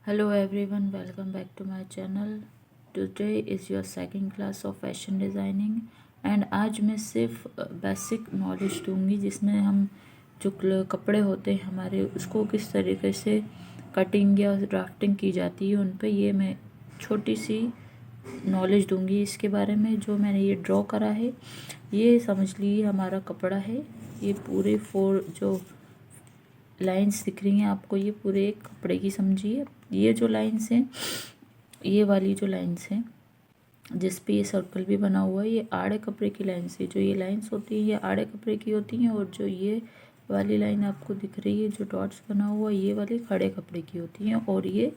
Hello everyone, welcome back to my channel. Today is your second class of fashion designing and आज मैं सिर्फ basic knowledge दूंगी जिसमें हम जो कपड़े होते हैं हमारे उसको किस तरीके से कटिंग या ड्राफ्टिंग की जाती है उन पे ये मैं छोटी सी नॉलेज दूंगी इसके बारे में। जो मैंने ये ड्रॉ करा है ये समझ लीजिए हमारा कपड़ा है। ये पूरे फोर जो लाइंस दिख रही हैं आपको ये पूरे एक कपड़े की समझिए। ये जो लाइंस हैं ये वाली जो लाइंस हैं जिस पे ये सर्कल भी बना हुआ है ये आड़े कपड़े की लाइंस है। जो ये लाइंस होती हैं ये आड़े कपड़े की होती हैं और जो ये वाली लाइन आपको दिख रही है जो डॉट्स बना हुआ ये वाली खड़े कपड़े की होती हैं। और ये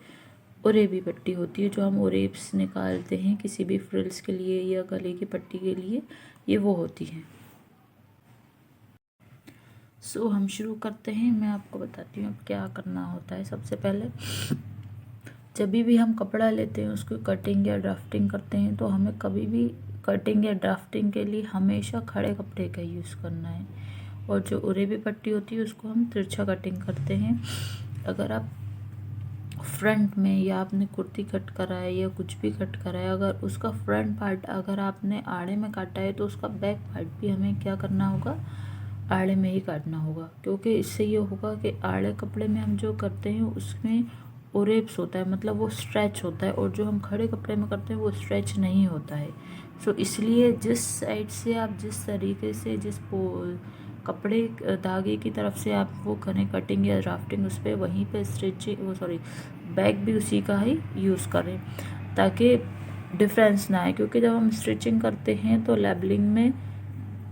उरेबी पट्टी होती है जो हम उरेब्स निकालते हैं किसी भी फ्रिल्स के लिए या गले की पट्टी के लिए, ये वो होती हैं। सो हम शुरू करते हैं। मैं आपको बताती हूँ अब क्या करना होता है। सबसे पहले जब भी हम कपड़ा लेते हैं उसको कटिंग या ड्राफ्टिंग करते हैं तो हमें कभी भी कटिंग या ड्राफ्टिंग के लिए हमेशा खड़े कपड़े का यूज़ करना है। और जो उरेबी पट्टी होती है उसको हम तिरछा कटिंग करते हैं। अगर आप फ्रंट में या आपने कुर्ती कट करा है या कुछ भी कट करा है अगर उसका फ्रंट पार्ट अगर आपने आड़े में काटा है तो उसका बैक पार्ट भी हमें क्या करना होगा, आड़े में ही काटना होगा। क्योंकि इससे ये होगा कि आड़े कपड़े में हम जो करते हैं उसमें ओरेप्स होता है, मतलब वो स्ट्रेच होता है, और जो हम खड़े कपड़े में करते हैं वो स्ट्रेच नहीं होता है। सो इसलिए जिस साइड से आप जिस तरीके से जिस कपड़े धागे की तरफ से आप वो करें कटिंग या ड्राफ्टिंग उस पर वहीं पे स्टिचिंग बैक भी उसी का ही यूज़ करें ताकि डिफरेंस ना आए। क्योंकि जब हम स्टिचिंग करते हैं तो लेबलिंग में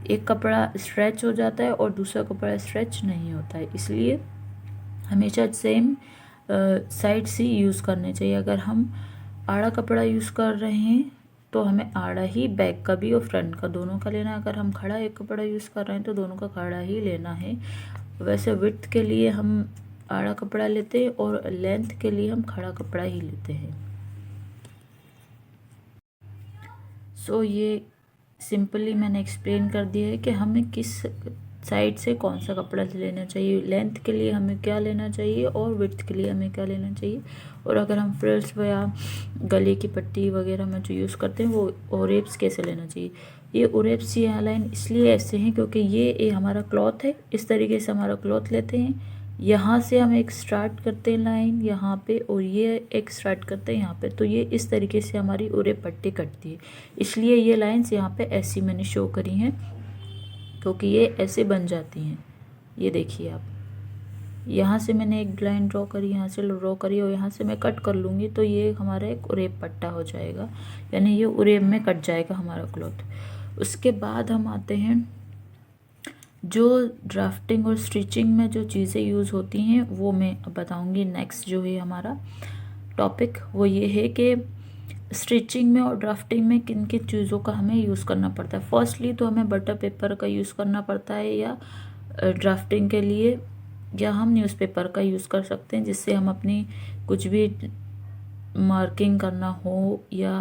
एक कपड़ा स्ट्रेच हो जाता है और दूसरा कपड़ा स्ट्रेच नहीं होता है, इसलिए हमेशा सेम साइड से यूज़ करने चाहिए। अगर हम आड़ा कपड़ा यूज़ कर रहे हैं तो हमें आड़ा ही बैक का भी और फ्रंट का दोनों का लेना है। अगर हम खड़ा एक कपड़ा यूज़ कर रहे हैं तो दोनों का खड़ा ही लेना है। वैसे विड्थ के लिए हम आड़ा कपड़ा लेते हैं और लेंथ के लिए हम खड़ा कपड़ा ही लेते हैं। सो ये सिंपली मैंने एक्सप्लेन कर दिया है कि हमें किस साइड से कौन सा कपड़ा लेना चाहिए, लेंथ के लिए हमें क्या लेना चाहिए और विड्थ के लिए हमें क्या लेना चाहिए। और अगर हम फ्रिल्स या गले की पट्टी वगैरह में जो यूज़ करते हैं वो ओरेब्स कैसे लेना चाहिए। ये ओरेब्स यहाँ लाइन इसलिए ऐसे हैं क्योंकि ये हमारा क्लॉथ है। इस तरीके से हमारा क्लॉथ लेते हैं, यहाँ से हम एक स्टार्ट करते हैं लाइन यहाँ पे और ये एक स्टार्ट करते हैं यहाँ पे, तो ये इस तरीके से हमारी उरे पट्टी कटती है। इसलिए ये लाइंस यहाँ पे ऐसी मैंने शो करी हैं क्योंकि ये ऐसे बन जाती हैं। ये देखिए आप, यहाँ से मैंने एक लाइन ड्रॉ करी, यहाँ से ड्रॉ करी और यहाँ से मैं कट कर लूँगी तो ये हमारा एक उरेब पट्टा हो जाएगा, यानी ये उरेब में कट जाएगा हमारा क्लॉथ। उसके बाद हम आते हैं जो ड्राफ्टिंग और स्टिचिंग में जो चीज़ें यूज़ होती हैं वो मैं अब बताऊँगी। नेक्स्ट जो है हमारा टॉपिक वो ये है कि स्टिचिंग में और ड्राफ्टिंग में किन किन चीज़ों का हमें यूज़ करना पड़ता है। फर्स्टली तो हमें बटर पेपर का यूज़ करना पड़ता है या ड्राफ्टिंग के लिए, या हम न्यूज़पेपर का यूज़ कर सकते हैं जिससे हम अपनी कुछ भी मार्किंग करना हो या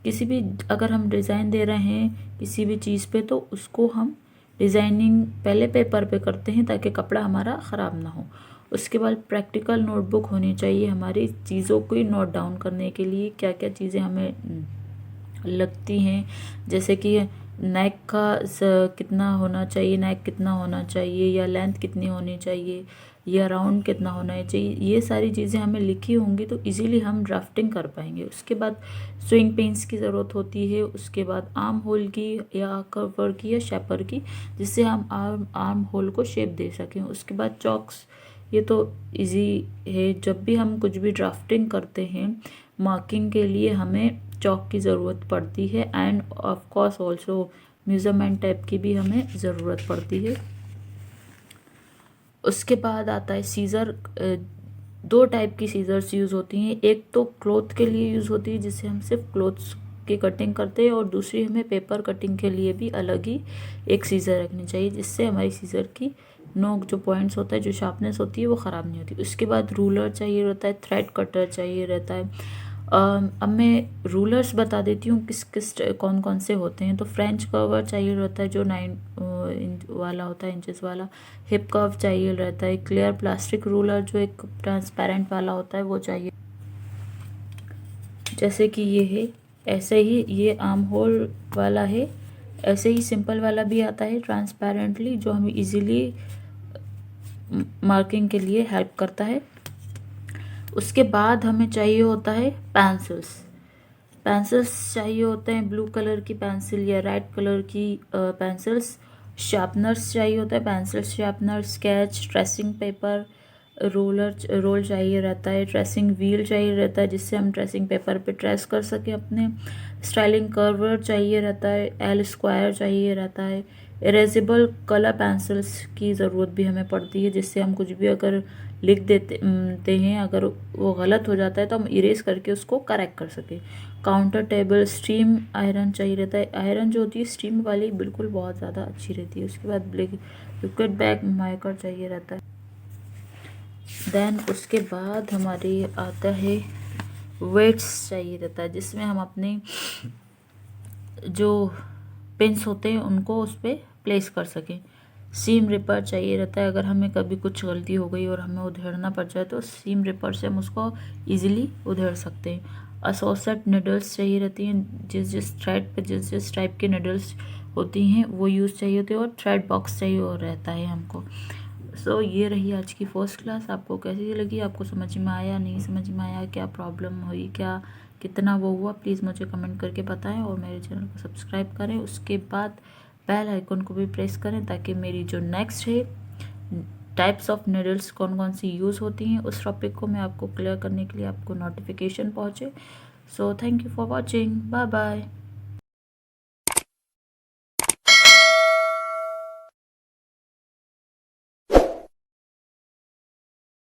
किसी भी अगर हम डिज़ाइन दे रहे हैं किसी भी चीज़ पे तो उसको हम डिज़ाइनिंग पहले पेपर पे करते हैं ताकि कपड़ा हमारा ख़राब ना हो। उसके बाद प्रैक्टिकल नोटबुक होनी चाहिए हमारी चीज़ों को नोट डाउन करने के लिए, क्या क्या चीज़ें हमें लगती हैं, जैसे कि नेक का कितना होना चाहिए, नेक कितना होना चाहिए या लेंथ कितनी होनी चाहिए या राउंड कितना होना चाहिए। ये सारी चीज़ें हमें लिखी होंगी तो इजीली हम ड्राफ्टिंग कर पाएंगे। उसके बाद स्विंग पेंस की ज़रूरत होती है, उसके बाद आर्म होल की या कर्वर की या शेपर की जिससे हम आर्म होल को शेप दे सकें। उसके बाद चॉक्स, ये तो इजी है। जब भी हम कुछ भी ड्राफ्टिंग करते हैं मार्किंग के लिए हमें चॉक की ज़रूरत पड़ती है end of course also measurement tape की भी हमें ज़रूरत पड़ती है। उसके बाद आता है सीज़र। दो टाइप की सीज़र्स यूज़ होती हैं, एक तो क्लॉथ के लिए यूज़ होती है जिससे हम सिर्फ क्लॉथ्स की कटिंग करते हैं और दूसरी हमें पेपर कटिंग के लिए भी अलग ही एक सीज़र रखनी चाहिए जिससे हमारी सीज़र की नोक जो पॉइंट्स होता है जो शार्पनेस होती है वो ख़राब नहीं होती। उसके बाद रूलर चाहिए रहता है, थ्रेड कटर चाहिए रहता है। अब मैं रूलर्स बता देती हूँ किस किस कौन कौन से होते हैं। तो फ्रेंच कर्वर चाहिए रहता है जो 9 इंच वाला होता है, इंचेस वाला। हिप कर्व चाहिए रहता है। क्लियर प्लास्टिक रूलर जो एक ट्रांसपेरेंट वाला होता है वो चाहिए। जैसे कि ये है, ऐसे ही ये आर्म होल वाला है, ऐसे ही सिंपल वाला भी आता है ट्रांसपेरेंटली, जो हमें इजीली मार्किंग के लिए हेल्प करता है। उसके बाद हमें चाहिए होता है पेंसिल्स चाहिए होते हैं, ब्लू कलर की पेंसिल या रेड कलर की पेंसिल्स। शार्पनर्स चाहिए होता है, pencil sharpener, sketch, tracing paper, roll चाहिए रहता है, ट्रेसिंग व्हील चाहिए रहता है जिससे हम ट्रेसिंग पेपर पे ट्रेस कर सकें अपने। स्टाइलिंग कर्वर चाहिए रहता है, एल स्क्वायर चाहिए रहता है। इरेजेबल कलर पेंसिल्स की ज़रूरत भी हमें पड़ती है, जिससे हम कुछ भी अगर लिख देते हैं, अगर वो गलत हो जाता है तो हम इरेज करके उसको करेक्ट कर सकें। काउंटर टेबल, स्टीम आयरन चाहिए रहता है। आयरन जो होती है स्टीम वाली बिल्कुल बहुत ज़्यादा अच्छी रहती है। उसके बाद लिक्विड बैग मार्कर चाहिए रहता है। देन उसके बाद हमारे आता है वेट्स चाहिए रहता है, जिसमें हम अपने जो पिंस होते हैं उनको उस पर प्लेस कर सकें। सीम रिपर चाहिए रहता है, अगर हमें कभी कुछ गलती हो गई और हमें उधेड़ना पड़ जाए तो सीम रिपर से हम उसको इजीली उधेड़ सकते हैं। एसोसिएट निडल्स चाहिए रहती हैं, जिस थ्रेड पे जिस टाइप के निडल्स होती हैं वो यूज़ चाहिए होती है, और थ्रेड बॉक्स चाहिए और रहता है हमको। सो ये रही आज की फर्स्ट क्लास। आपको कैसी लगी, आपको समझ में आया, नहीं समझ में आया, क्या प्रॉब्लम हुई, क्या कितना वो हुआ, प्लीज़ मुझे कमेंट करके बताएं और मेरे चैनल को सब्सक्राइब करें। उसके बाद बेल आइकन को भी प्रेस करें ताकि मेरी जो नेक्स्ट है टाइप्स ऑफ नीडल्स कौन कौन सी यूज़ होती हैं उस टॉपिक को मैं आपको क्लियर करने के लिए आपको नोटिफिकेशन पहुँचे। So thank you for watching, bye bye.